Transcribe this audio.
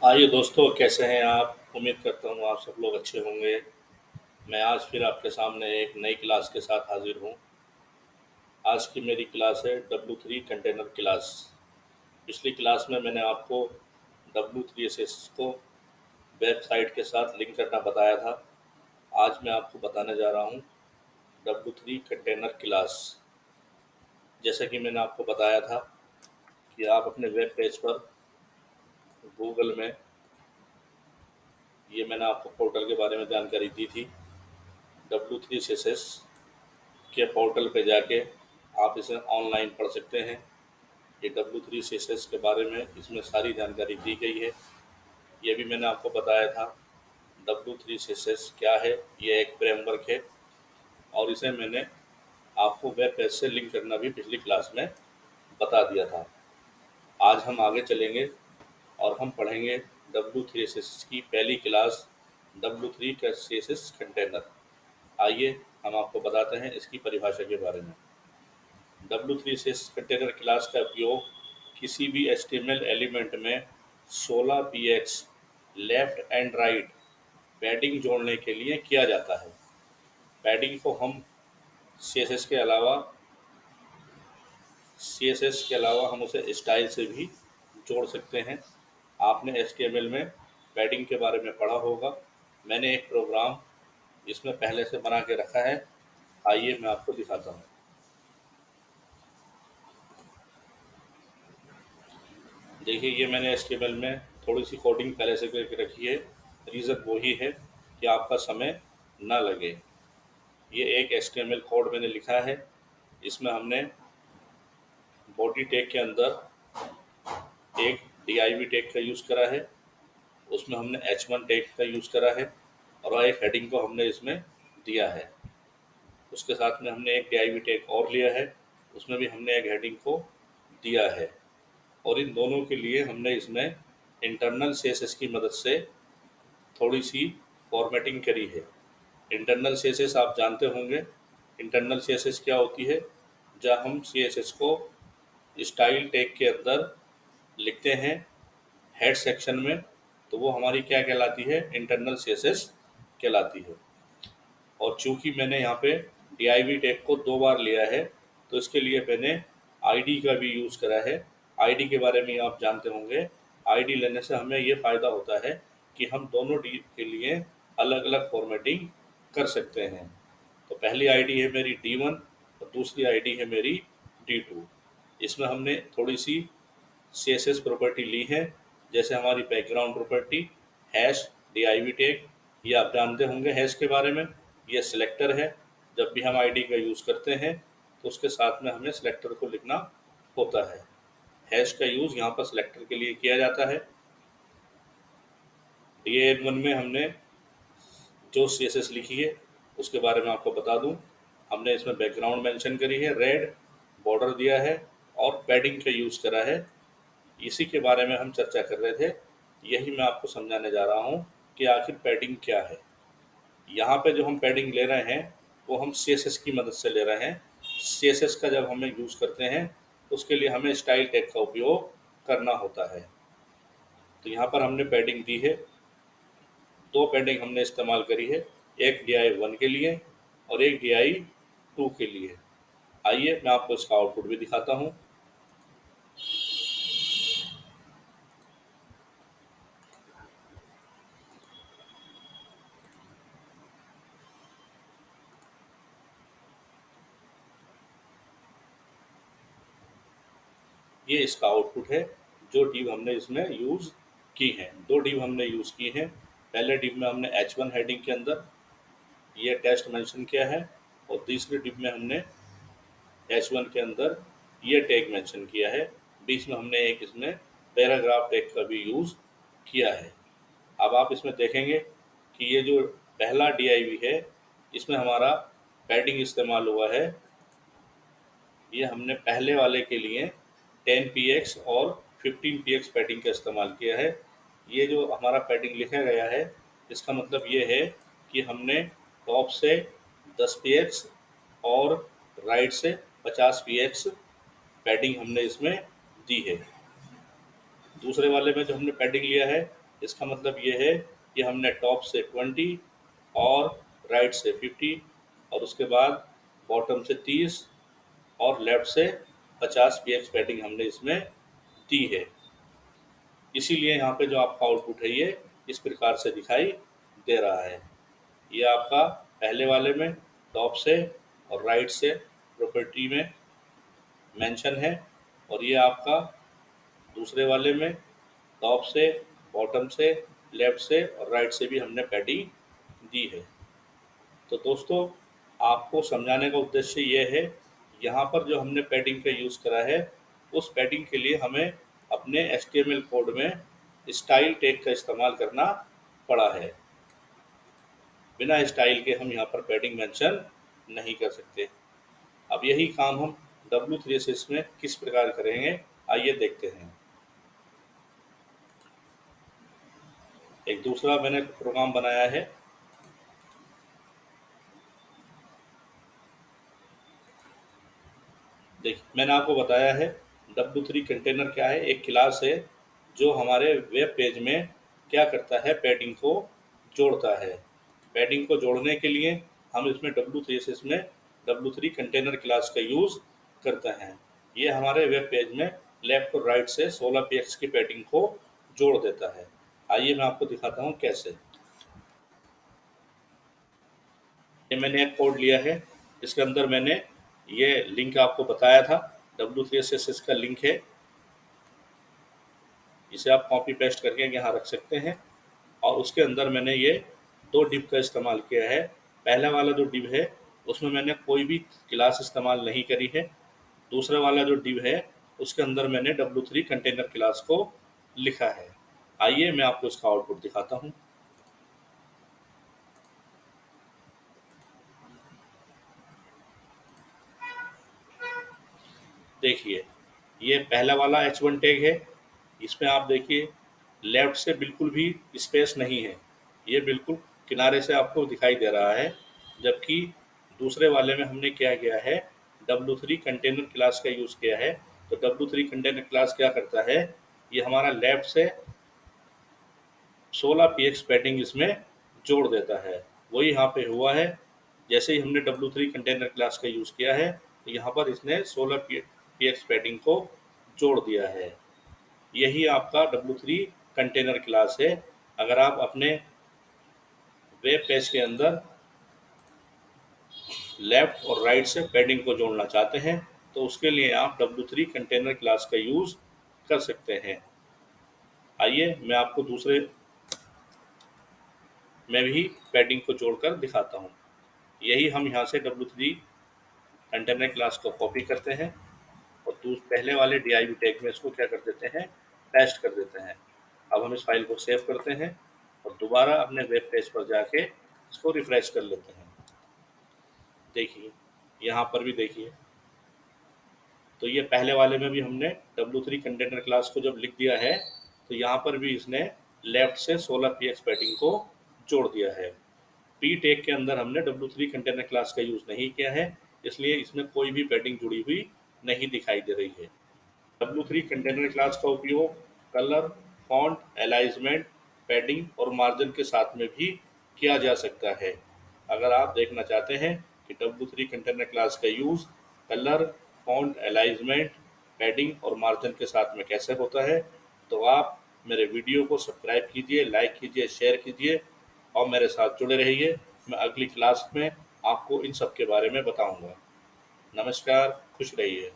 आइए दोस्तों, कैसे हैं आप? उम्मीद करता हूँ आप सब लोग अच्छे होंगे। मैं आज फिर आपके सामने एक नई क्लास के साथ हाजिर हूँ। आज की मेरी क्लास है W3 कंटेनर क्लास। पिछली क्लास में मैंने आपको W3 एस को वेबसाइट के साथ लिंक करना बताया था। आज मैं आपको बताने जा रहा हूँ W3 कंटेनर क्लास। जैसा कि मैंने आपको बताया था कि आप अपने वेब पेज पर गूगल में, ये मैंने आपको पोर्टल के बारे में जानकारी दी थी, W3 एस के पोर्टल पे जाके आप इसे ऑनलाइन पढ़ सकते हैं। ये W3 CSS के बारे में इसमें सारी जानकारी दी गई है। ये भी मैंने आपको बताया था W3 CSS क्या है। ये एक फ्रेमवर्क है और इसे मैंने आपको वेब पेज से लिंक करना भी पिछली क्लास में बता दिया था। आज हम आगे चलेंगे और हम पढ़ेंगे W3 CSS की पहली क्लास W3 का CSS कंटेनर। आइए हम आपको बताते हैं इसकी परिभाषा के बारे में। W3 CSS कंटेनर क्लास का उपयोग किसी भी HTML एलिमेंट में 16 px left and right padding जोड़ने के लिए किया जाता है। पैडिंग को हम CSS के अलावा हम उसे स्टाइल से भी जोड़ सकते हैं। आपने HTML में पैडिंग के बारे में पढ़ा होगा। मैंने एक प्रोग्राम इसमें पहले से बना के रखा है। आइए मैं आपको दिखाता हूँ। देखिए, ये मैंने HTML में थोड़ी सी कोडिंग पहले से करके रखी है। रीज़न वही है कि आपका समय ना लगे। ये एक HTML कोड मैंने लिखा है। इसमें हमने बॉडी टैग के अंदर एक div टैग का यूज़ करा है। उसमें हमने h1 टैग का यूज़ करा है और एक हेडिंग को हमने इसमें दिया है। उसके साथ में हमने एक div टैग और लिया है, उसमें भी हमने एक हेडिंग को दिया है और इन दोनों के लिए हमने इसमें इंटरनल CSS की मदद से थोड़ी सी फॉर्मेटिंग करी है। इंटरनल CSS आप जानते होंगे। इंटरनल CSS क्या होती है? जब हम CSS को स्टाइल टैग के अंदर लिखते हैं हेड सेक्शन में, तो वो हमारी क्या कहलाती है? इंटरनल CSS कहलाती है। और चूंकि मैंने यहाँ पे div टैग को 2 बार लिया है, तो इसके लिए मैंने id का भी यूज़ करा है। id के बारे में आप जानते होंगे। id लेने से हमें ये फ़ायदा होता है कि हम दोनों डी के लिए अलग अलग फॉर्मेटिंग कर सकते हैं। तो पहली id है मेरी D1 और दूसरी id है मेरी D2। इसमें हमने थोड़ी सी CSS प्रॉपर्टी ली है, जैसे हमारी background property, hash, div tag. ये आप जानते होंगे हैश के बारे में। ये सिलेक्टर है। जब भी हम आईडी का यूज़ करते हैं तो उसके साथ में हमें सिलेक्टर को लिखना होता है। हैश का यूज़ यहाँ पर सिलेक्टर के लिए किया जाता है। DN1 में हमने जो CSS लिखी है उसके बारे में आपको बता दूं। हमने इसमें बैकग्राउंड मेंशन करी है, रेड बॉर्डर दिया है और पैडिंग का यूज़ करा है। इसी के बारे में हम चर्चा कर रहे थे। यही मैं आपको समझाने जा रहा हूँ कि आखिर पैडिंग क्या है। यहाँ पे जो हम पैडिंग ले रहे हैं वो हम CSS की मदद से ले रहे हैं। CSS का जब हमें यूज़ करते हैं तो उसके लिए हमें स्टाइल टैग का उपयोग करना होता है। तो यहाँ पर हमने पैडिंग दी है। 2 पैडिंग हमने इस्तेमाल करी है, एक DI1 के लिए और एक DI2 के लिए। आइए मैं आपको इसका आउटपुट भी दिखाता हूँ। ये इसका आउटपुट है। जो डिव हमने इसमें यूज़ की हैं, 2 डिव हमने यूज़ की हैं। पहले डिव में हमने H1 हेडिंग के अंदर ये टेस्ट मेंशन किया है और तीसरे डिव में हमने H1 के अंदर ये टैग मेंशन किया है। बीच में हमने एक इसमें पैराग्राफ टैग का भी यूज़ किया है। अब आप इसमें देखेंगे कि ये जो पहला div है इसमें हमारा पैडिंग इस्तेमाल हुआ है। ये हमने पहले वाले के लिए 10 px और 15 px पैडिंग का इस्तेमाल किया है। ये जो हमारा पैडिंग लिखा गया है इसका मतलब ये है कि हमने टॉप से 10 px और राइट से 50 px पैडिंग हमने इसमें दी है। दूसरे वाले में जो हमने पैडिंग लिया है इसका मतलब ये है कि हमने टॉप से 20 और राइट से 50 और उसके बाद बॉटम से 30 और लेफ्ट से 50 px पैडिंग हमने इसमें दी है। इसीलिए यहाँ पे जो आपका आउटपुट है ये इस प्रकार से दिखाई दे रहा है। ये आपका पहले वाले में टॉप से और राइट से प्रॉपर्टी में मेंशन है और ये आपका दूसरे वाले में टॉप से, बॉटम से, लेफ्ट से और राइट से भी हमने पैडिंग दी है। तो दोस्तों, आपको समझाने का उद्देश्य ये है, यहाँ पर जो हमने पैडिंग का यूज़ करा है, उस पैडिंग के लिए हमें अपने HTML कोड में स्टाइल टैग का इस्तेमाल करना पड़ा है। बिना स्टाइल के हम यहाँ पर पैडिंग मेंशन नहीं कर सकते। अब यही काम हम W3CS में किस प्रकार करेंगे, आइए देखते हैं। एक दूसरा मैंने प्रोग्राम बनाया है। देखिए, मैंने आपको बताया है W3 कंटेनर क्या है। एक क्लास है जो हमारे वेब पेज में क्या करता है, पैडिंग को जोड़ता है। पैडिंग को जोड़ने के लिए हम इसमें W3CS में W3 कंटेनर क्लास का यूज़ करते हैं। ये हमारे वेब पेज में लेफ्ट और राइट से 16 px की पैडिंग को जोड़ देता है। आइए मैं आपको दिखाता हूँ कैसे। ये मैंने एक कोड लिया है, इसके अंदर मैंने ये लिंक आपको बताया था, W3CS का लिंक है। इसे आप कॉपी पेस्ट करके यहाँ रख सकते हैं और उसके अंदर मैंने ये 2 डिव का इस्तेमाल किया है। पहला वाला जो डिव है उसमें मैंने कोई भी क्लास इस्तेमाल नहीं करी है। दूसरा वाला जो डिव है उसके अंदर मैंने W3 कंटेनर क्लास को लिखा है। आइए मैं आपको इसका आउटपुट दिखाता हूँ। देखिए, ये पहला वाला H1 टैग है। इसमें आप देखिए लेफ्ट से बिल्कुल भी स्पेस नहीं है, ये बिल्कुल किनारे से आपको दिखाई दे रहा है। जबकि दूसरे वाले में हमने क्या किया है, W3 कंटेनर क्लास का यूज़ किया है। तो W3 कंटेनर क्लास क्या करता है, ये हमारा लेफ्ट से 16 px पैडिंग इसमें जोड़ देता है। वही यहाँ पे हुआ है। जैसे ही हमने W3 कंटेनर क्लास का यूज़ किया है तो यहाँ पर इसने 16 px पैडिंग को जोड़ दिया है। यही आपका W3 कंटेनर क्लास है। अगर आप अपने वेब पेज के अंदर लेफ्ट और राइट से पैडिंग को जोड़ना चाहते हैं तो उसके लिए आप W3 कंटेनर क्लास का यूज़ कर सकते हैं। आइए मैं आपको दूसरे में भी पैडिंग को जोड़कर दिखाता हूँ। यही हम यहाँ से W3 कंटेनर क्लास को कॉपी करते हैं और पहले वाले div टैग में इसको क्या कर देते हैं, पेस्ट कर देते हैं। अब हम इस फाइल को सेव करते हैं और दोबारा अपने वेब पेज पर जाके इसको रिफ्रेश कर लेते हैं। देखिए, यहाँ पर भी देखिए, तो ये पहले वाले में भी हमने W3 कंटेनर क्लास को जब लिख दिया है तो यहाँ पर भी इसने लेफ्ट से 16 px पैडिंग को जोड़ दिया है। पी टैग के अंदर हमने W3 कंटेनर क्लास का यूज़ नहीं किया है, इसलिए इसमें कोई भी पैडिंग जुड़ी हुई नहीं दिखाई दे रही है। W3 कंटेनर क्लास का उपयोग कलर, फॉन्ट, अलाइनमेंट, पैडिंग और मार्जिन के साथ में भी किया जा सकता है। अगर आप देखना चाहते हैं कि W3 कंटेनर क्लास का use colour, font, alignment, padding और मार्जिन के साथ में कैसे होता है, तो आप मेरे वीडियो को सब्सक्राइब कीजिए, लाइक कीजिए, शेयर कीजिए और मेरे साथ जुड़े रहिए। मैं अगली क्लास में आपको इन सब के बारे में बताऊंगा। नमस्कार, खुश रहिए।